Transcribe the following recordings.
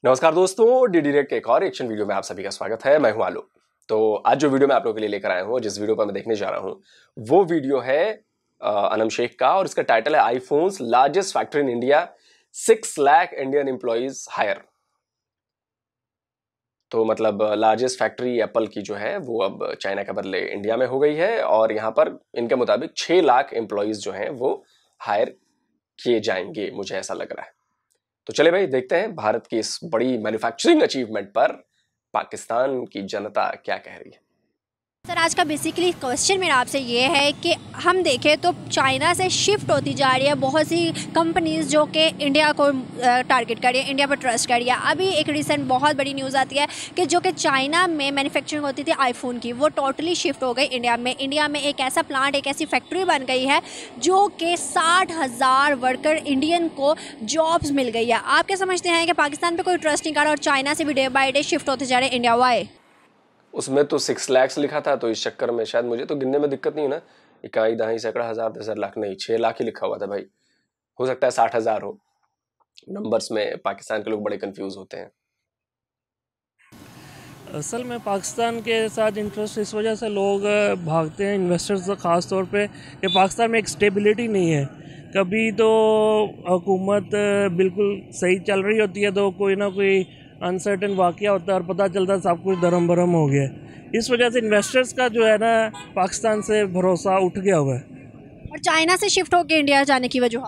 नमस्कार दोस्तों, DD red के एक और एक्शन वीडियो में आप सभी का स्वागत है। मैं हूं आलोक। तो आज जो वीडियो मैं आप लोगों के लिए लेकर आया हूं, जिस वीडियो पर मैं देखने जा रहा हूं, वो वीडियो है अनम शेख का, और इसका टाइटल है iPhones largest factory in India, 6 lakh Indian employees hire. तो मतलब लार्जेस्ट फैक्ट्री एप्पल की जो है वो अब चाइना के बदले इंडिया में हो गई है, और यहाँ पर इनके मुताबिक 6 लाख एम्प्लॉइज जो हैं वो हायर किए जाएंगे, मुझे ऐसा लग रहा है। तो चले भाई, देखते हैं भारत की इस बड़ी मैन्युफैक्चरिंग अचीवमेंट पर पाकिस्तान की जनता क्या कह रही है। सर, आज का बेसिकली क्वेश्चन मेरा आपसे ये है कि हम देखें तो चाइना से शिफ्ट होती जा रही है बहुत सी कंपनीज जो कि इंडिया को टारगेट कर रही है, इंडिया पर ट्रस्ट कर रही है। अभी एक रिसेंट बहुत बड़ी न्यूज़ आती है कि जो कि चाइना में मैन्युफैक्चरिंग होती थी आईफोन की, वो टोटली शिफ्ट हो गई इंडिया में। इंडिया में एक ऐसा प्लांट, एक ऐसी फैक्ट्री बन गई है जो कि 60,000 वर्कर इंडियन को जॉब्स मिल गई है। आप क्या समझते हैं कि पाकिस्तान पर कोई ट्रस्ट नहीं कर रहा और चाइना से भी डे बाई डे शिफ्ट होते जा रहे हैं इंडिया? वाई? उसमें तो 6 लाख लिखा था, तो इस चक्कर में शायद मुझे तो गिनने में दिक्कत नहीं है ना, इकाई दहाई सैकड़ा हजार 10,000 लाख नहीं, 6 लाख ही लिखा हुआ था भाई। हो सकता है 60,000 हो। नंबर्स में पाकिस्तान के लोग बड़े कंफ्यूज होते हैं। असल में पाकिस्तान के साथ इंटरेस्ट इस वजह से लोग भागते हैं, इन्वेस्टर्स ख़ास तौर पे, कि पाकिस्तान में एक स्टेबिलिटी नहीं है। कभी तो हुकूमत बिल्कुल सही चल रही होती है, तो कोई ना कोई अनसर्टन वाक़या होता है और पता चलता है सब कुछ धर्म भरम हो गया। इस वजह से इन्वेस्टर्स का जो है ना, पाकिस्तान से भरोसा उठ गया हुआ है। और चाइना से शिफ्ट होकर इंडिया जाने की वजह?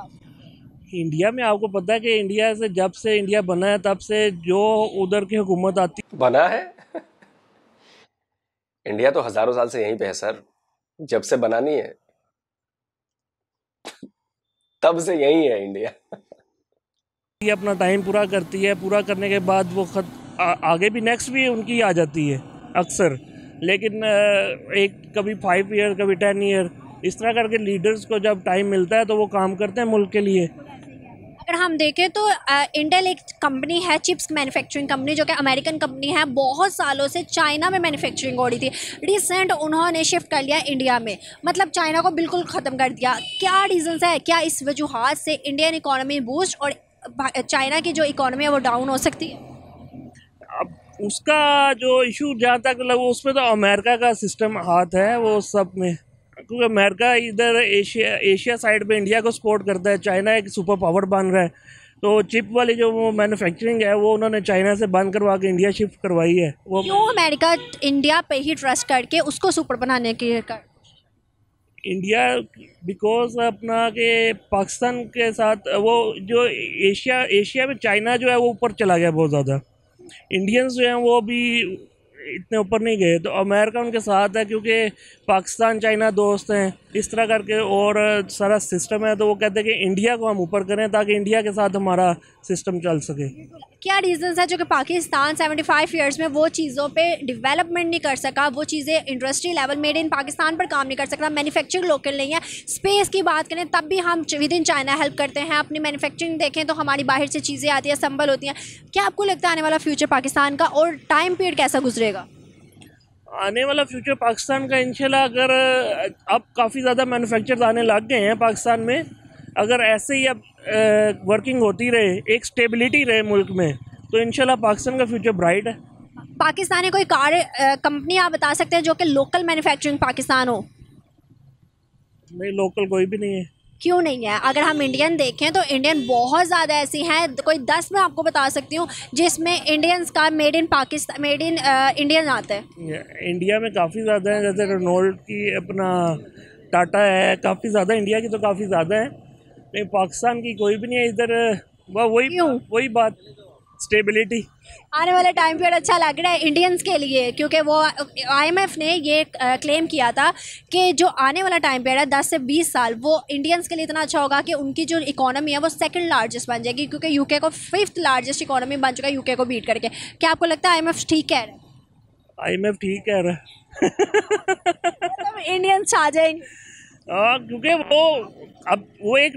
इंडिया में आपको पता है कि इंडिया से जब से इंडिया बना है तब से जो उधर की हुकूमत आती बना है इंडिया तो हजारों साल से यहीं पे है सर। जब से बना नहीं है तब से यहीं है इंडिया। ये अपना टाइम पूरा करती है, पूरा करने के बाद वो आगे भी नेक्स्ट भी उनकी आ जाती है अक्सर। लेकिन एक कभी 5 ईयर, कभी 10 ईयर, इस तरह करके लीडर्स को जब टाइम मिलता है तो वो काम करते हैं मुल्क के लिए। अगर हम देखें तो इंटेल एक कंपनी है, चिप्स मैन्युफैक्चरिंग कंपनी, जो कि अमेरिकन कंपनी है, बहुत सालों से चाइना में मैन्युफैक्चरिंग हो रही थी। रिसेंट उन्होंने शिफ्ट कर लिया इंडिया में, मतलब चाइना को बिल्कुल ख़त्म कर दिया। क्या रीज़न्स है? क्या इस वजूहात से इंडियन इकोनॉमी बूस्ट और चाइना की जो इकोनॉमी है वो डाउन हो सकती है? अब उसका जो इशू जहाँ तक मतलब उसमें तो अमेरिका का सिस्टम हाथ है वो सब में, क्योंकि अमेरिका इधर एशिया साइड पे इंडिया को सपोर्ट करता है। चाइना एक सुपर पावर बन रहा है, तो चिप वाली जो वो मैन्युफैक्चरिंग है वो उन्होंने चाइना से बंद करवा के इंडिया शिफ्ट करवाई है। वो क्यों अमेरिका इंडिया पे ही ट्रस्ट करके उसको सुपर बनाने की इंडिया बिकॉज अपना के पाकिस्तान के साथ वो जो एशिया में चाइना जो है वो ऊपर चला गया बहुत ज़्यादा। इंडियंस जो हैं वो भी इतने ऊपर नहीं गए, तो अमेरिका उनके साथ है क्योंकि पाकिस्तान चाइना दोस्त हैं इस तरह करके, और सारा सिस्टम है। तो वो कहते हैं कि इंडिया को हम ऊपर करें ताकि इंडिया के साथ हमारा सिस्टम चल सके। क्या रीज़न्स है जो कि पाकिस्तान 75 ईयर्स में वो चीज़ों पे डेवलपमेंट नहीं कर सका, वो चीज़ें industry level made in Pakistan पर काम नहीं कर सकता? मैन्युफैक्चरिंग लोकल नहीं है। स्पेस की बात करें तब भी हम विद इन चाइना हेल्प करते हैं। अपनी मैन्युफैक्चरिंग देखें तो हमारी बाहर से चीज़ें आती हैं, संभल होती हैं। क्या आपको लगता है आने वाला फ्यूचर पाकिस्तान का और टाइम पीरियड कैसा गुजरेगा? आने वाला फ्यूचर पाकिस्तान का इंशाल्लाह, अगर अब काफ़ी ज़्यादा मैन्युफैक्चरर्स आने लग गए हैं पाकिस्तान में, अगर ऐसे ही अब वर्किंग होती रहे, एक स्टेबिलिटी रहे मुल्क में, तो इंशाल्लाह पाकिस्तान का फ्यूचर ब्राइट है। पाकिस्तान में कोई कार कंपनी आप बता सकते हैं जो कि लोकल मैन्युफैक्चरिंग पाकिस्तान हो? नहीं, लोकल कोई भी नहीं है। क्यों नहीं है? अगर हम इंडियन देखें तो इंडियन बहुत ज़्यादा ऐसी हैं, कोई 10 मैं आपको बता सकती हूँ जिसमें इंडियंस का made in Pakistan, made in Indian आता है। इंडिया में काफ़ी ज़्यादा है, जैसे रेनॉल्ट की, अपना टाटा है, काफ़ी ज़्यादा इंडिया की तो काफ़ी ज़्यादा है, लेकिन पाकिस्तान की कोई भी नहीं है इधर। वही बात, स्टेबिलिटी। आने वाला टाइम पीरियड अच्छा लग रहा है इंडियंस के लिए, क्योंकि वो IMF ने ये क्लेम किया था कि जो आने वाला टाइम पीरियड है 10 से 20 साल, वो इंडियंस के लिए इतना अच्छा होगा कि उनकी जो इकोनॉमी है वो सेकंड लार्जेस्ट बन जाएगी, क्योंकि यूके को 5th लार्जेस्ट इकोनॉमी बन चुका है यूके को बीट करके। क्या आपको लगता है IMF ठीक कह रहा है? IMF ठीक कह रहा है। इंडियंस आ जाएंगे? क्योंकि वो एक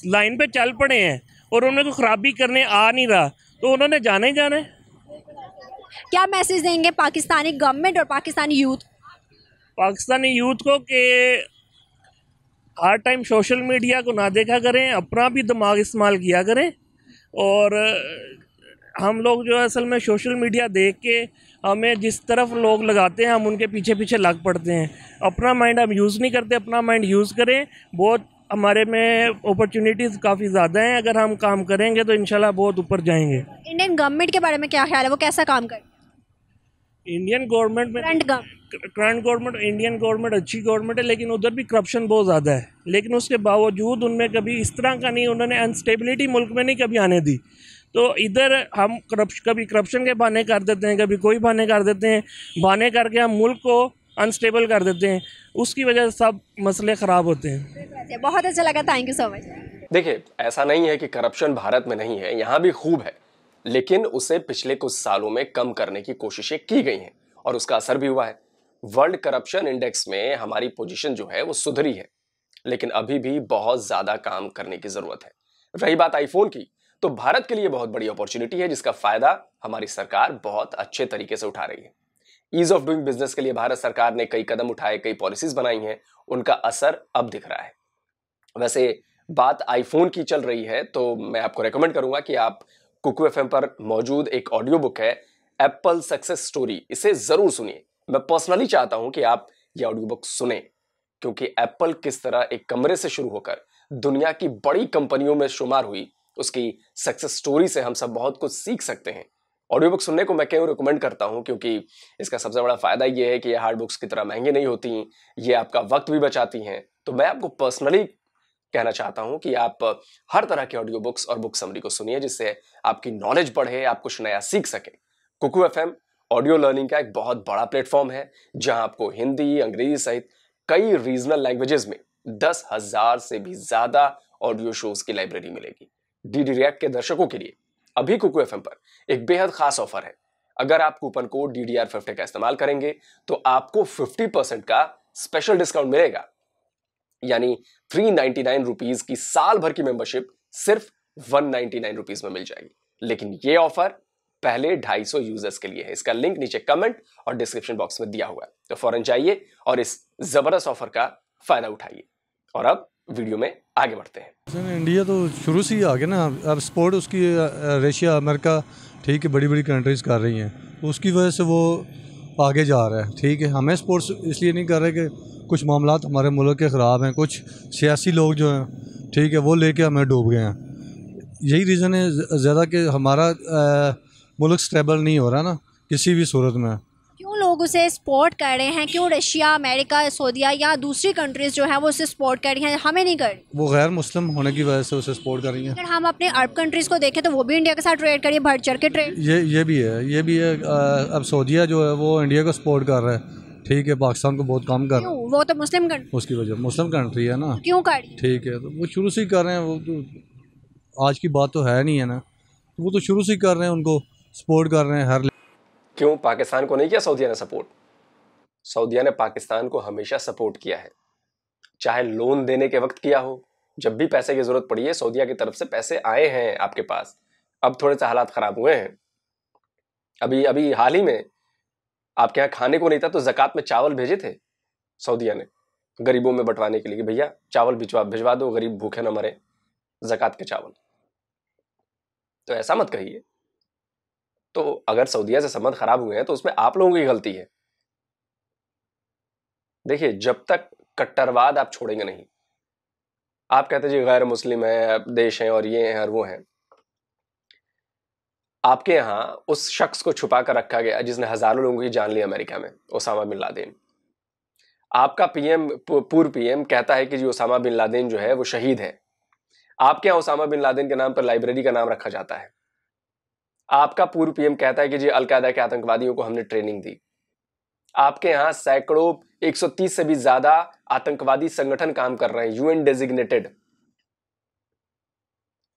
लाइन पे चल पड़े हैं और उन्हें तो खराबी करने आ नहीं रहा, तो उन्होंने जाना ही जाना है। क्या मैसेज देंगे पाकिस्तानी गवर्नमेंट और पाकिस्तानी यूथ को कि हर टाइम सोशल मीडिया को ना देखा करें, अपना भी दिमाग इस्तेमाल किया करें, और हम लोग जो है असल में सोशल मीडिया देख के हमें जिस तरफ लोग लगाते हैं हम उनके पीछे पीछे लग पड़ते हैं। अपना माइंड हम यूज़ नहीं करते, अपना माइंड यूज़ करें। बहुत हमारे में अपॉर्चुनिटीज़ काफ़ी ज़्यादा हैं, अगर हम काम करेंगे तो इंशाल्लाह बहुत ऊपर जाएंगे। इंडियन गवर्नमेंट के बारे में क्या ख्याल है, वो कैसा काम करे? इंडियन गवर्नमेंट में करंट गवर्नमेंट, इंडियन गवर्नमेंट अच्छी गवर्नमेंट है, लेकिन उधर भी करप्शन बहुत ज़्यादा है। लेकिन उसके बावजूद उनमें कभी इस तरह का नहीं, उन्होंने अनस्टेबिलिटी मुल्क में नहीं कभी आने दी। तो इधर हम कभी करप्शन के बहाने कर देते हैं, कभी कोई बहाने कर देते हैं, बहाने करके हम मुल्क को अनस्टेबल कर देते हैं, उसकी वजह से सब मसले ख़राब होते हैं। बहुत अच्छा लगा, थैंक यू सो मच। देखिए, ऐसा नहीं है कि करप्शन भारत में नहीं है, यहाँ भी खूब है, लेकिन उसे पिछले कुछ सालों में कम करने की कोशिशें की गई हैं और उसका असर भी हुआ है। वर्ल्ड करप्शन इंडेक्स में हमारी पोजीशन जो है वो सुधरी है, लेकिन अभी भी बहुत ज्यादा काम करने की जरूरत है। रही बात आईफोन की, तो भारत के लिए बहुत बड़ी अपॉर्चुनिटी है जिसका फायदा हमारी सरकार बहुत अच्छे तरीके से उठा रही है। ईज ऑफ डूइंग बिजनेस के लिए भारत सरकार ने कई कदम उठाए, कई पॉलिसीज बनाई हैं, उनका असर अब दिख रहा है। वैसे बात आईफोन की चल रही है तो मैं आपको रेकमेंड करूंगा कि आप कुकू एफएम पर मौजूद एक ऑडियो बुक है एप्पल सक्सेस स्टोरी, इसे जरूर सुनिए। मैं पर्सनली चाहता हूं कि आप ये ऑडियो बुक सुने, क्योंकि एप्पल किस तरह एक कमरे से शुरू होकर दुनिया की बड़ी कंपनियों में शुमार हुई, उसकी सक्सेस स्टोरी से हम सब बहुत कुछ सीख सकते हैं। ऑडियो बुक सुनने को मैं क्यों रिकमेंड करता हूं, क्योंकि इसका सबसे बड़ा फायदा यह है कि ये हार्ड बुक्स की तरह महंगी नहीं होती, ये आपका वक्त भी बचाती हैं। तो मैं आपको पर्सनली कहना चाहता हूं कि आप हर तरह के ऑडियो बुक्स और बुक समरी को सुनिए, जिससे आपकी नॉलेज बढ़े, आप कुछ नया सीख सकें। कुकू एफएम ऑडियो लर्निंग का एक बहुत बड़ा प्लेटफॉर्म है, जहां आपको हिंदी, अंग्रेजी सहित कई रीजनल लैंग्वेजेस में 10,000 से भी ज्यादा ऑडियो शोज की लाइब्रेरी मिलेगी। डीडी रिएक्ट के दर्शकों के लिए अभी कुकू एफएम पर एक बेहद खास ऑफर है। अगर आप कूपन कोड DDR50 का इस्तेमाल करेंगे तो आपको 50% का स्पेशल डिस्काउंट मिलेगा, यानी 399 रुपीज की साल भर की मेंबरशिप सिर्फ 199 रुपीज में मिल जाएगी। लेकिन यह ऑफर पहले 250 यूजर्स के लिए है। इसका लिंक नीचे कमेंट और डिस्क्रिप्शन बॉक्स में दिया हुआ है, तो फौरन जाइए और इस जबरदस्त ऑफर का फायदा उठाइए। और अब वीडियो में आगे बढ़ते हैं। इंडिया तो शुरू से ही आ गया ना, अब स्पोर्ट उसकी रशिया, अमेरिका, ठीक है, बड़ी बड़ी कंट्रीज़ कर रही हैं, उसकी वजह से वो आगे जा रहा है। ठीक है, हमें स्पोर्ट्स इसलिए नहीं कर रहे कि कुछ मामलात हमारे मुल्क के ख़राब हैं, कुछ सियासी लोग जो हैं, ठीक है, वो लेके हमें डूब गए हैं। यही रीज़न है ज़्यादा कि हमारा मुल्क स्टेबल नहीं हो रहा ना किसी भी सूरत में। क्यों लोग उसे सपोर्ट कर रहे हैं, क्यों रशिया, अमेरिका, सऊदीया या दूसरी कंट्रीज जो हैं वो उसे सपोर्ट कर रही हैं, हमें नहीं कर रही? वो गैर मुस्लिम होने की वजह से उसे सपोर्ट कर रही हैं। अगर हम अपने अरब कंट्रीज को देखें तो वो भी इंडिया के साथ ट्रेड करिए, बढ़ चढ़ के ट्रेड। ये भी है। अब सऊदीया जो है वो इंडिया को सपोर्ट कर रहा है, ठीक है, पाकिस्तान को बहुत कम कर रहा है। वो तो मुस्लिम कंट्री, उसकी वजह मुस्लिम कंट्री है ना, क्यों कर रही? ठीक है, तो वो शुरू से ही कर रहे हैं, वो तो आज की बात तो है नहीं है ना, वो तो शुरू से ही कर रहे हैं, उनको सपोर्ट कर रहे हैं हर। क्यों पाकिस्तान को नहीं किया सऊदीया ने सपोर्ट? सऊदीया ने पाकिस्तान को हमेशा सपोर्ट किया है, चाहे लोन देने के वक्त किया हो। जब भी पैसे की जरूरत पड़ी है, सऊदीया की तरफ से पैसे आए हैं आपके पास। अब थोड़े से हालात खराब हुए हैं। अभी हाल ही में आपके यहाँ खाने को नहीं था तो ज़कात में चावल भेजे थे सऊदीया ने गरीबों में बंटवाने के लिए, कि भैया चावल भिजवा दो, गरीब भूखे ना मरे, ज़कात के चावल। तो ऐसा मत कहिए। तो अगर सऊदीया से संबंध खराब हुए हैं तो उसमें आप लोगों की गलती है। देखिए, जब तक कट्टरवाद आप छोड़ेंगे नहीं, आप कहते जी गैर मुस्लिम है, देश हैं और ये हैं और वो हैं, आपके यहां उस शख्स को छुपा कर रखा गया जिसने हजारों लोगों की जान ली अमेरिका में, ओसामा बिन लादेन। आपका पूर्व पीएम कहता है कि जी ओसामा बिन लादेन जो है वो शहीद है। आपके यहां ओसामा बिन लादेन के नाम पर लाइब्रेरी का नाम रखा जाता है। आपका पूर्व पीएम कहता है कि जी अलकायदा के आतंकवादियों को हमने ट्रेनिंग दी। आपके यहां सैकड़ों 130 से भी ज्यादा आतंकवादी संगठन काम कर रहे हैं, यूएन डेजिग्नेटेड।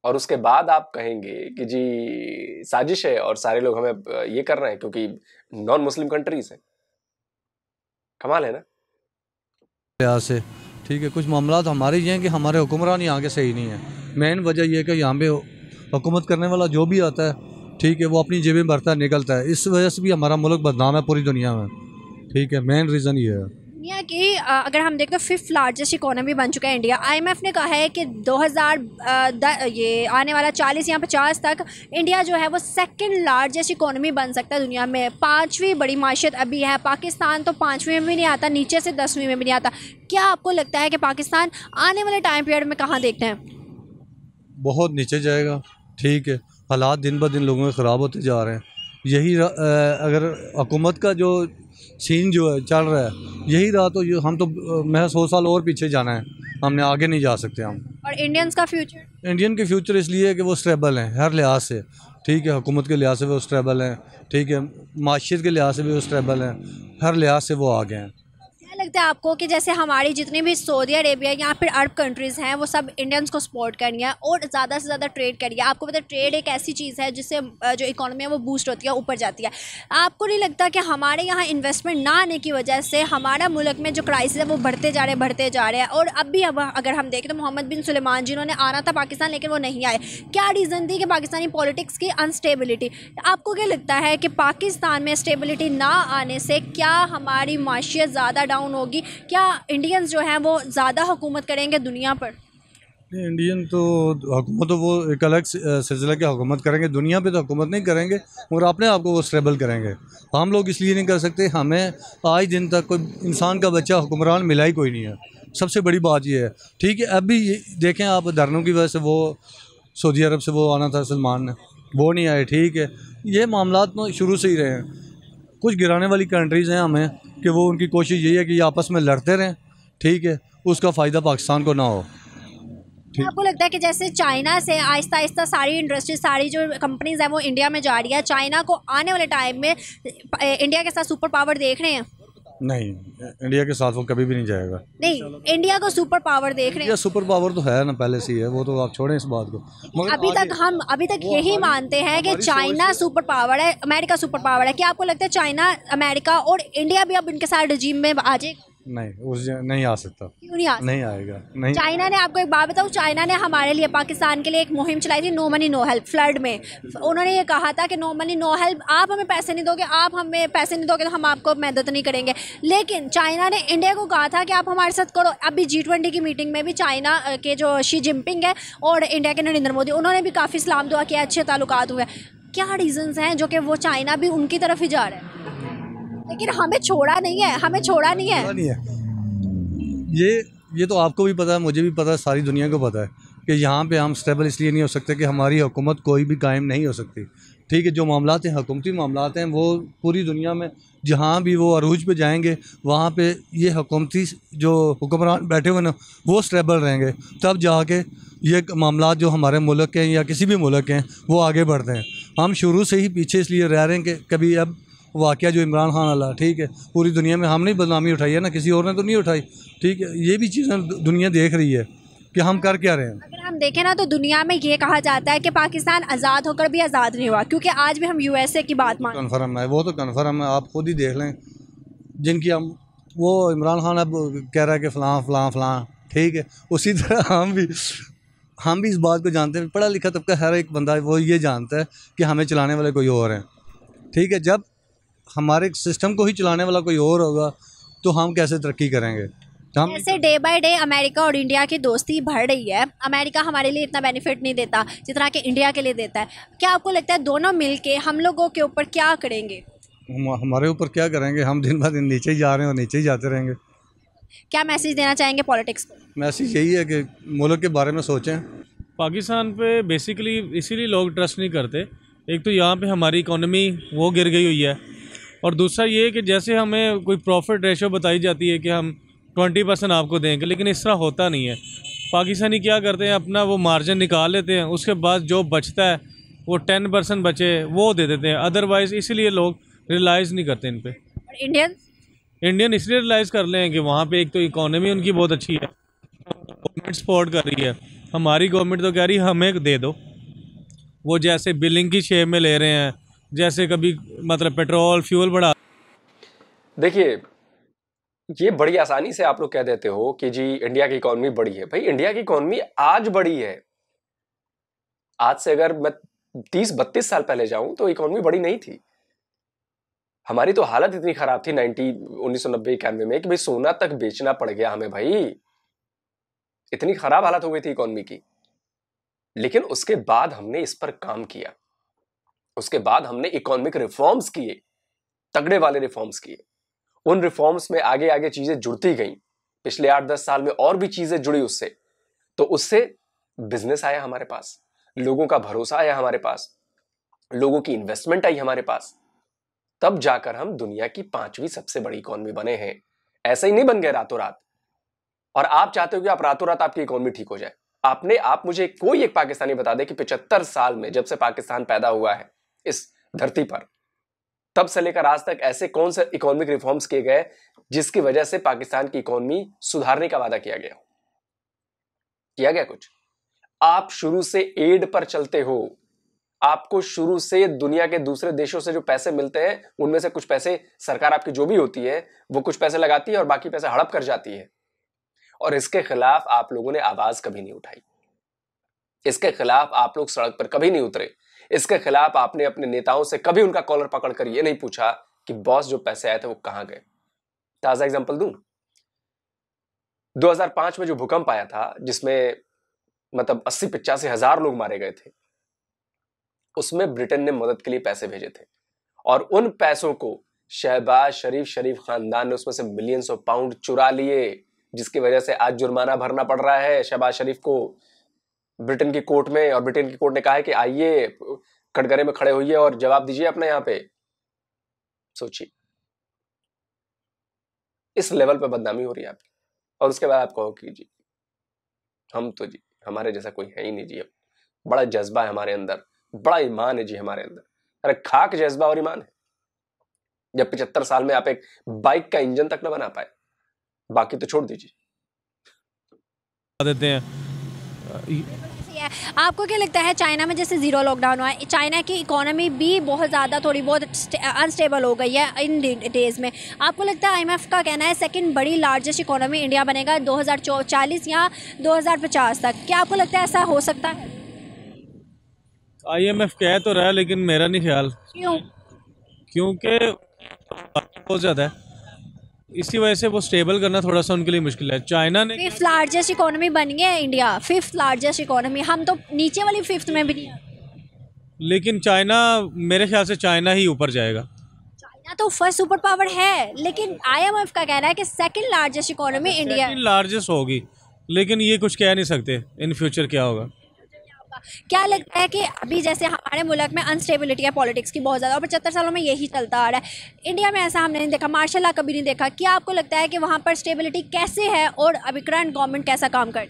और उसके बाद आप कहेंगे कि जी साजिश है और सारे लोग हमें ये कर रहे हैं क्योंकि नॉन मुस्लिम कंट्रीज है। कमाल है ना। लिहाज से ठीक है, कुछ मामला हमारे ये हैं कि हमारे हुक्मरान यहाँ के सही नहीं है। मेन वजह यह है कि यहाँ पे हुकूमत करने वाला जो भी आता है, ठीक है, वो अपनी जेबें भरता है, निकलता है। इस वजह से भी हमारा मुल्क बदनाम है पूरी दुनिया में। ठीक है, मेन रीज़न ये है। दुनिया की अगर हम देखें तो 5th लार्जेस्ट इकोनॉमी बन चुका है इंडिया। आईएमएफ ने कहा है कि 2000 ये आने वाला 40 या 50 तक इंडिया जो है वो 2nd लार्जेस्ट इकोनॉमी बन सकता है दुनिया में। 5वीं बड़ी माशियत अभी है, पाकिस्तान तो 5वीं में भी नहीं आता, नीचे से 10वीं में भी नहीं आता। क्या आपको लगता है कि पाकिस्तान आने वाले टाइम पीरियड में कहाँ देखते हैं? बहुत नीचे जाएगा, ठीक है। हालात दिन ब दिन लोगों के ख़राब होते जा रहे हैं। यही अगर हुकूमत का जो सीन जो है चल रहा है, यही रहा तो हम तो मैं 100 साल और पीछे जाना है, हमने आगे नहीं जा सकते हम। और इंडियंस का फ्यूचर? इंडियन के फ्यूचर इसलिए है कि वो स्टेबल हैं हर लिहाज से, ठीक है। हुकूमत के लिहाज से वो स्टेबल हैं, ठीक है। माशियत के लिहाज से भी वो स्टेबल हैं, हर लिहाज से वो आगे हैं। क्या लगता है आपको कि जैसे हमारी जितनी भी सऊदी अरेबिया या फिर अरब कंट्रीज़ हैं वो सब इंडियंस को सपोर्ट कर रही हैं और ज़्यादा से ज़्यादा ट्रेड कर रही है? आपको पता है ट्रेड एक ऐसी चीज़ है जिससे जो इकोनॉमी है वो बूस्ट होती है, ऊपर जाती है। आपको नहीं लगता कि हमारे यहाँ इन्वेस्टमेंट ना आने की वजह से हमारा मुल्क में जो क्राइसिस है वो बढ़ते जा रहे हैं? और अब अगर हम देखें तो मोहम्मद बिन सुलेमान जिन्होंने आना था पाकिस्तान लेकिन वो नहीं आए, क्या रीज़न थी? कि पाकिस्तानी पॉलिटिक्स की अनस्टेबिलिटी। आपको क्या लगता है कि पाकिस्तान में स्टेबिलिटी ना आने से क्या हमारी माशियत ज़्यादा डाउन होगी? क्या इंडियंस जो हैं वो ज़्यादा हुकूमत करेंगे दुनिया पर? इंडियन तो हुकूमत तो वो एक अलग सिलसिला की हुकूमत करेंगे, दुनिया पे तो हुकूमत नहीं करेंगे और अपने आप को वो स्टेबल करेंगे। हम लोग इसलिए नहीं कर सकते, हमें आज दिन तक कोई इंसान का बच्चा हुक्मरान मिला ही कोई नहीं है। सबसे बड़ी बात ये है, ठीक है। अभी देखें आप, धरनों की वजह से वो सऊदी अरब से वो आना था सलमान ने, वो नहीं आए, ठीक है। ये मामला तो शुरू से ही रहे हैं। कुछ गिराने वाली कंट्रीज़ हैं हमें कि वो उनकी कोशिश यही है कि ये आपस में लड़ते रहें, ठीक है, उसका फ़ायदा पाकिस्तान को ना हो। आपको लगता है कि जैसे चाइना से आहिस्ता आहिस्ता सारी इंडस्ट्री, सारी जो कंपनीज हैं वो इंडिया में जा रही है, चाइना को आने वाले टाइम में इंडिया के साथ सुपर पावर देख रहे हैं? नहीं, इंडिया के साथ वो कभी भी नहीं जाएगा। नहीं, इंडिया को सुपर पावर देख रहे हैं? सुपर पावर तो है ना, पहले से ही है, वो तो आप छोड़ें इस बात को। मगर अभी तक यही मानते हैं कि चाइना सुपर पावर है, अमेरिका सुपर पावर है। क्या आपको लगता है चाइना, अमेरिका और इंडिया भी अब इनके साथ रजीम में आ जाएगा? नहीं आ सकता। क्यों नहीं आ सकता? नहीं आएगा, नहीं। चाइना ने, आपको एक बात बताऊँ, चाइना ने हमारे लिए, पाकिस्तान के लिए एक मुहिम चलाई थी, no money no help. Flood में उन्होंने ये कहा था कि नो मनी नो हेल्प, आप हमें पैसे नहीं दोगे, आप हमें पैसे नहीं दोगे तो हम आपको मदद नहीं करेंगे। लेकिन चाइना ने इंडिया को कहा था कि आप हमारे साथ करो। अभी G20 की मीटिंग में भी चाइना के जो शी जिनपिंग है और इंडिया के नरेंद्र मोदी, उन्होंने भी काफ़ी सलाम दुआ किया, अच्छे ताल्लुकात हुए। क्या रीज़न्स हैं जो कि वो चाइना भी उनकी तरफ ही जा रहा है? लेकिन हमें छोड़ा नहीं है। ये तो आपको भी पता है, मुझे भी पता है, सारी दुनिया को पता है कि यहाँ पे हम स्टेबल इसलिए नहीं हो सकते कि हमारी हुकूमत कोई भी कायम नहीं हो सकती, ठीक है। जो मामलात हैं, हुकूमती मामलात हैं, वो पूरी दुनिया में जहाँ भी वो अरूज पे जाएंगे वहाँ पे ये हुकूमती जो हुक्मरान बैठे हुए ना वो स्टेबल रहेंगे, तब जाके ये मामलात जो हमारे मुल्क के या किसी भी मुल्क के हैं वो आगे बढ़ते हैं। हम शुरू से ही पीछे इसलिए रह रहे हैं कि कभी अब वाक़या जो इमरान खान वाला, ठीक है, पूरी दुनिया में हमने बदनामी उठाई है ना, किसी और ने तो नहीं उठाई, ठीक है। ये भी चीज़ें दुनिया देख रही है कि हम कर क्या रहे हैं। अगर हम देखें ना तो दुनिया में ये कहा जाता है कि पाकिस्तान आज़ाद होकर भी आज़ाद नहीं हुआ, क्योंकि आज भी हम USA की बात मान। कन्फर्म है, वो तो कन्फर्म है, आप खुद ही देख लें। जिनकी हम, वो इमरान खान अब कह रहा है कि फ़लाँ, ठीक है, उसी तरह हम भी इस बात को जानते हैं, पढ़ा लिखा तबका हर एक बंदा वो ये जानता है कि हमें चलाने वाले कोई और हैं, ठीक है। जब हमारे सिस्टम को ही चलाने वाला कोई और होगा तो हम कैसे तरक्की करेंगे? जैसे डे बाय डे अमेरिका और इंडिया की दोस्ती बढ़ रही है, अमेरिका हमारे लिए इतना बेनिफिट नहीं देता जितना कि इंडिया के लिए देता है। क्या आपको लगता है दोनों मिलके हम लोगों के ऊपर क्या करेंगे? हमारे ऊपर क्या करेंगे? हम दिन ब दिन नीचे ही जा रहे हैं और नीचे ही जाते रहेंगे। क्या मैसेज देना चाहेंगे पॉलिटिक्स को? मैसेज यही है कि मुल्क के बारे में सोचें। पाकिस्तान पे बेसिकली इसीलिए लोग ट्रस्ट नहीं करते। एक तो यहाँ पे हमारी इकोनॉमी वो गिर गई हुई है, और दूसरा ये कि जैसे हमें कोई प्रॉफिट रेशो बताई जाती है कि हम 20% आपको देंगे, लेकिन इस तरह होता नहीं है। पाकिस्तानी क्या करते हैं, अपना वो मार्जिन निकाल लेते हैं, उसके बाद जो बचता है वो 10% बचे वो दे देते हैं। अदरवाइज़ इसलिए लोग रियलाइज़ नहीं करते इन पे। इंडियन इसलिए रियलाइज़ कर लें कि वहाँ पे एक तो इकोनॉमी उनकी बहुत अच्छी है, गवर्नमेंट सपोर्ट कर रही है। हमारी गवर्नमेंट तो कह रही है हमें दे दो, वो जैसे बिलिंग की शेप में ले रहे हैं, जैसे कभी मतलब पेट्रोल फ्यूल बढ़ा। देखिए, ये बड़ी आसानी से आप लोग कह देते हो कि जी इंडिया की इकोनॉमी बड़ी है। भाई इंडिया की इकोनॉमी आज बड़ी है, आज से अगर मैं 30-32 साल पहले जाऊं तो इकोनॉमी बड़ी नहीं थी। हमारी तो हालत इतनी खराब थी 1990-91 में कि भाई सोना तक बेचना पड़ गया हमें भाई, इतनी खराब हालत हो गई थी इकोनॉमी की। लेकिन उसके बाद हमने इस पर काम किया, उसके बाद हमने इकोनॉमिक रिफॉर्म्स किए, तगड़े वाले रिफॉर्म्स किए। उन रिफॉर्म्स में आगे आगे चीजें जुड़ती गई, पिछले 8-10 साल में और भी चीजें जुड़ी उससे, तो उससे बिजनेस आया हमारे पास, लोगों का भरोसा आया हमारे पास, लोगों की इन्वेस्टमेंट आई हमारे पास, तब जाकर हम दुनिया की 5वीं सबसे बड़ी इकोनॉमी बने हैं। ऐसे ही नहीं बन गए रातों रात। और आप चाहते हो कि आप रातों रात आपकी इकोनॉमी ठीक हो जाए। आप मुझे कोई एक पाकिस्तानी बता दे कि 75 साल में, जब से पाकिस्तान पैदा हुआ है इस धरती पर, तब से लेकर आज तक ऐसे कौन से इकोनॉमिक रिफॉर्म्स किए गए जिसकी वजह से पाकिस्तान की इकोनॉमी सुधारने का वादा किया गया? किया गया कुछ? आप शुरू से एड पर चलते हो, आपको शुरू से दुनिया के दूसरे देशों से जो पैसे मिलते हैं उनमें से कुछ पैसे सरकार आपकी जो भी होती है वो कुछ पैसे लगाती है और बाकी पैसे हड़प कर जाती है। और इसके खिलाफ आप लोगों ने आवाज कभी नहीं उठाई, इसके खिलाफ आप लोग सड़क पर कभी नहीं उतरे, इसके खिलाफ आपने अपने नेताओं से कभी उनका कॉलर पकड़कर ये नहीं पूछा कि बॉस जो पैसे आए थे वो कहां गए। ताजा एग्जांपल दूं, 2005 में जो भूकंप आया था जिसमें मतलब 80-85 हजार लोग मारे गए थे, उसमें ब्रिटेन ने मदद के लिए पैसे भेजे थे और उन पैसों को शहबाज शरीफ खानदान ने उसमें से मिलियंस ऑफ पाउंड चुरा लिए, जिसकी वजह से आज जुर्माना भरना पड़ रहा है शहबाज शरीफ को ब्रिटेन की कोर्ट में। और ब्रिटेन की कोर्ट ने कहा है कि आइए कटघरे में खड़े होइए और जवाब दीजिए अपने यहां पे। सोचिए, इस लेवल पे बदनामी हो रही है आपकी, और उसके बाद आप कहो कि जी हम तो जी हमारे जैसा कोई है ही नहीं जी, बड़ा जज्बा है हमारे अंदर, बड़ा ईमान है जी हमारे अंदर। अरे खाक जज्बा और ईमान है जब 75 साल में आप एक बाइक का इंजन तक ना बना पाए, बाकी तो छोड़ दीजिए। देते हैं। आपको क्या लगता है चाइना में जैसे जीरो लॉकडाउन हुआ है, चाइना की इकोनॉमी भी बहुत ज़्यादा थोड़ी बहुत अनस्टेबल हो गई है इन डेज में, आपको लगता है IMF का कहना है सेकंड बड़ी लार्जेस्ट इकोनॉमी इंडिया बनेगा 2040 या 2050 तक, क्या आपको लगता है ऐसा हो सकता है? IMF कह तो रहा है लेकिन मेरा नहीं ख्याल। क्यों? क्योंकि बहुत ज़्यादा है, इसी वजह से वो स्टेबल करना थोड़ा सा उनके लिए मुश्किल है। चाइना ने 5th लार्जेस्ट इकोनॉमी बन गया है इंडिया, 5th लार्जेस्ट इकोनॉमी, हम तो नीचे वाली 5th में भी नहीं है। लेकिन चाइना, मेरे ख्याल से चाइना ही ऊपर जाएगा। चाइना तो फर्स्ट सुपर पावर है, लेकिन IMF का कहना है कि सेकंड लार्जेस्ट इकोनॉमी इंडिया है। लार्जेस्ट होगी, लेकिन ये कुछ कह नहीं सकते इन फ्यूचर क्या होगा। क्या लगता है कि अभी जैसे हमारे मुल्क में अनस्टेबिलिटी है पॉलिटिक्स की बहुत ज़्यादा, और 75 सालों में यही चलता आ रहा है, इंडिया में ऐसा हमने नहीं देखा, मार्शल लॉ कभी नहीं देखा, क्या आपको लगता है कि वहाँ पर स्टेबिलिटी कैसे है और अभी करंट गवर्नमेंट कैसा काम कर?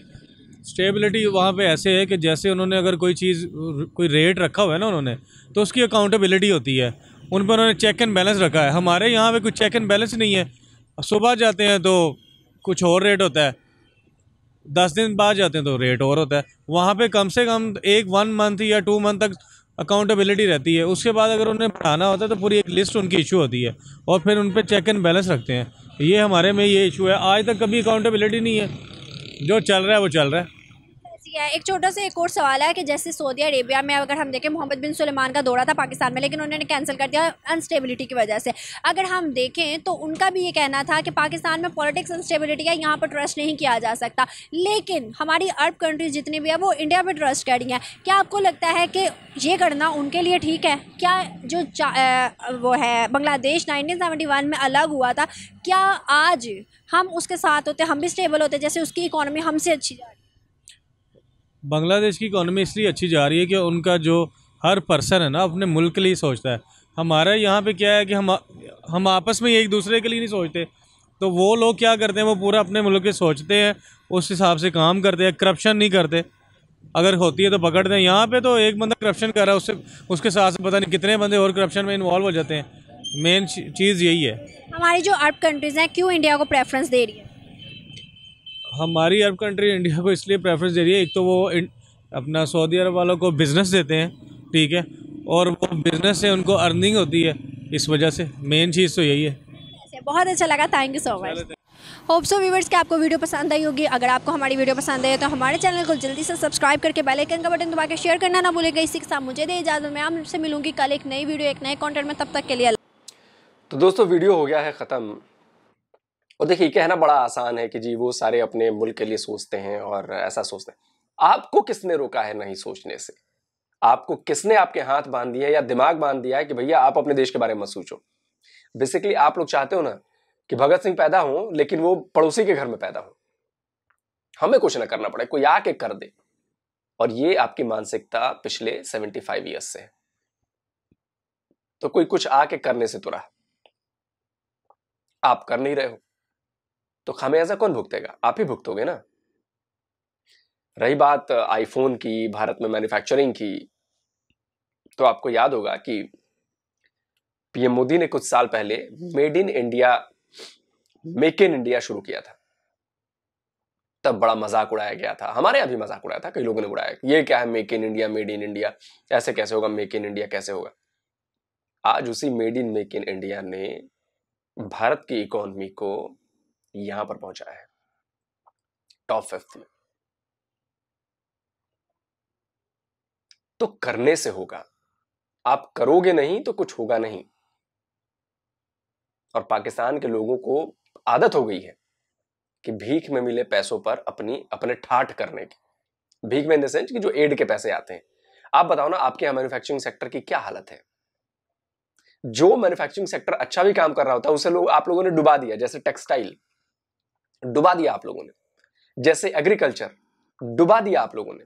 स्टेबिलिटी वहाँ पे ऐसे है कि जैसे उन्होंने अगर कोई चीज़, कोई रेट रखा हुआ है ना उन्होंने, तो उसकी अकाउंटेबिलिटी होती है, उन पर उन्होंने चेक एंड बैलेंस रखा है। हमारे यहाँ पे कुछ चेक एंड बैलेंस नहीं है, सुबह जाते हैं तो कुछ और रेट होता है, 10 दिन बाद जाते हैं तो रेट और होता है। वहाँ पे कम से कम 1 मंथ या 2 मंथ तक अकाउंटेबिलिटी रहती है, उसके बाद अगर उन्हें बढ़ाना होता है तो पूरी एक लिस्ट उनकी इशू होती है और फिर उन पर चेक एंड बैलेंस रखते हैं। ये हमारे में ये इशू है, आज तक कभी अकाउंटेबिलिटी नहीं है, जो चल रहा है वो चल रहा है। एक छोटा सा एक और सवाल है कि जैसे सऊदी अरेबिया में अगर हम देखें, मोहम्मद बिन सुलेमान का दौरा था पाकिस्तान में, लेकिन उन्होंने कैंसिल कर दिया अनस्टेबिलिटी की वजह से। अगर हम देखें तो उनका भी ये कहना था कि पाकिस्तान में पॉलिटिक्स अनस्टेबिलिटी है, यहाँ पर ट्रस्ट नहीं किया जा सकता, लेकिन हमारी अरब कंट्रीज जितनी भी है वो इंडिया पर ट्रस्ट कर रही हैं। क्या आपको लगता है कि ये करना उनके लिए ठीक है? क्या जो वो है बांग्लादेश 1971 में अलग हुआ था, क्या आज हम उसके साथ होते, हम भी स्टेबल होते जैसे उसकी इकॉनमी हमसे अच्छी जा रही है? बांग्लादेश की इकॉनमी इसलिए अच्छी जा रही है कि उनका जो हर पर्सन है ना अपने मुल्क के लिए सोचता है। हमारा यहाँ पे क्या है कि हम आपस में एक दूसरे के लिए नहीं सोचते, तो वो लोग क्या करते हैं, वो पूरा अपने मुल्क के सोचते हैं, उस हिसाब से काम करते हैं, करप्शन नहीं करते, अगर होती है तो पकड़ते हैं। यहाँ पे तो एक बंदा करप्शन कर रहा है, उसके साथ से पता नहीं कितने बंदे और करप्शन में इन्वॉल्व हो जाते हैं। मेन चीज़ यही है। हमारी जो अरब कंट्रीज़ हैं क्यों इंडिया को प्रेफरेंस दे रही है? हमारी अरब कंट्री इंडिया को इसलिए प्रेफरेंस दे रही है, एक तो वो अपना सऊदी अरब वालों को बिज़नेस देते हैं, ठीक है, और वो बिज़नेस से उनको अर्निंग होती है, इस वजह से मेन चीज़ तो यही है। बहुत अच्छा लगा, thank you so much. Hope so viewers कि आपको वीडियो पसंद आई होगी। अगर आपको हमारी वीडियो पसंद है तो हमारे चैनल को जल्दी से सब्सक्राइब करके बेल आइकन का बटन दबा के शेयर करना ना भूलिएगा। इसी के साथ मुझे दे इजाज़त, मैं आपसे मिलूंगी कल एक नई वीडियो एक नए कंटेंट में, तब तक के लिए। तो दोस्तों वीडियो हो गया है ख़त्म। और देखिए कहना बड़ा आसान है कि जी वो सारे अपने मुल्क के लिए सोचते हैं और ऐसा सोचते हैं। आपको किसने रोका है नहीं सोचने से? आपको किसने आपके हाथ बांध दिया या दिमाग बांध दिया है कि भैया आप अपने देश के बारे में मत सोचो? बेसिकली आप लोग चाहते हो ना कि भगत सिंह पैदा हो लेकिन वो पड़ोसी के घर में पैदा हो, हमें कुछ ना करना पड़े, कोई आके कर दे। और ये आपकी मानसिकता पिछले 75 ईयर्स से है। तो कोई कुछ आके करने से तुरा, आप कर नहीं रहे हो तो खामियाजा कौन भुगतेगा? आप ही भुगतोगे ना। रही बात आईफोन की, भारत में मैन्युफैक्चरिंग की, तो आपको याद होगा कि पीएम मोदी ने कुछ साल पहले made in India, make in India शुरू किया था। तब बड़ा मजाक उड़ाया गया था, हमारे यहां भी मजाक उड़ाया था, कई लोगों ने उड़ाया ये क्या है make in India, made in India, ऐसे कैसे होगा, मेक इन इंडिया कैसे होगा। आज उसी made in make in India ने भारत की इकोनॉमी को यहां पर पहुंचाया है, टॉप 5 में। तो करने से होगा, आप करोगे नहीं तो कुछ होगा नहीं। और पाकिस्तान के लोगों को आदत हो गई है कि भीख में मिले पैसों पर अपने ठाठ करने की। भीख में इन द सेंस कि जो एड के पैसे आते हैं। आप बताओ ना आपके यहां मैन्युफैक्चरिंग सेक्टर की क्या हालत है? जो मैन्युफैक्चरिंग सेक्टर अच्छा भी काम कर रहा होता है उसे आप लोगों ने डुबा दिया। जैसे टेक्सटाइल डुबा दिया आप लोगों ने, जैसे एग्रीकल्चर डुबा दिया आप लोगों ने।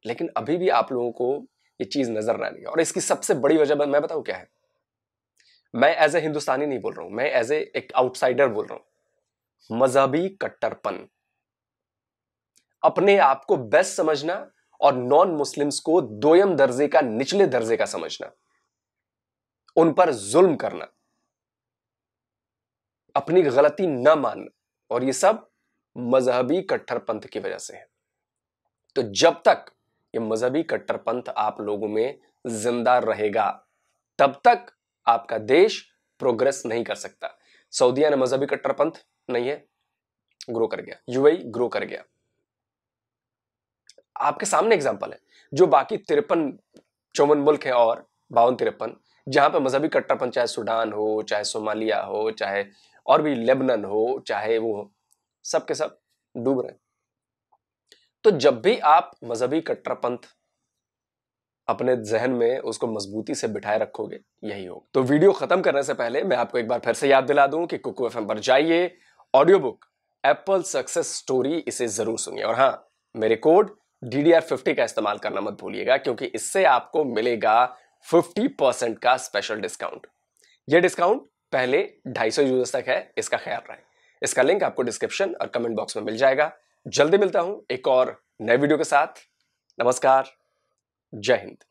लेकिन अभी भी आप लोगों को ये चीज नजर ना आई। और इसकी सबसे बड़ी वजह मैं बताऊं क्या है? मैं एज ए हिंदुस्तानी नहीं बोल रहा हूं, मैं एज ए एक आउटसाइडर बोल रहा हूं। मजहबी कट्टरपन, अपने आप को बेस्ट समझना और नॉन मुस्लिम्स को दोयम दर्जे का, निचले दर्जे का समझना, उन पर जुल्म करना, अपनी गलती न मानना, और ये सब मजहबी कट्टरपंथ की वजह से है। तो जब तक ये मजहबी कट्टरपंथ आप लोगों में जिंदा रहेगा तब तक आपका देश प्रोग्रेस नहीं कर सकता। सऊदीया ने मजहबी कट्टरपंथ नहीं है, ग्रो कर गया। यूएई ग्रो कर गया। आपके सामने एग्जांपल है। जो बाकी 53-54 मुल्क हैं और 52-53 जहां पे मजहबी कट्टरपंथ, चाहे सूडान हो, चाहे सोमालिया हो, चाहे और भी लेबनान हो, चाहे वो हो, सब के सब डूब रहे हैं। तो जब भी आप मजहबी कट्टरपंथ अपने जहन में उसको मजबूती से बिठाए रखोगे, यही होगा। तो वीडियो खत्म करने से पहले मैं आपको एक बार फिर से याद दिला दूं कि कुकू एफएम पर जाइए, audio book Apple success story, इसे जरूर सुनिए। और हाँ, मेरे कोड DDR50 का इस्तेमाल करना मत भूलिएगा, क्योंकि इससे आपको मिलेगा 50% का स्पेशल डिस्काउंट। यह डिस्काउंट पहले 250 यूजर्स तक है, इसका ख्याल रहे। इसका लिंक आपको डिस्क्रिप्शन और कमेंट बॉक्स में मिल जाएगा। जल्दी मिलता हूं एक और नए वीडियो के साथ। नमस्कार, जय हिंद।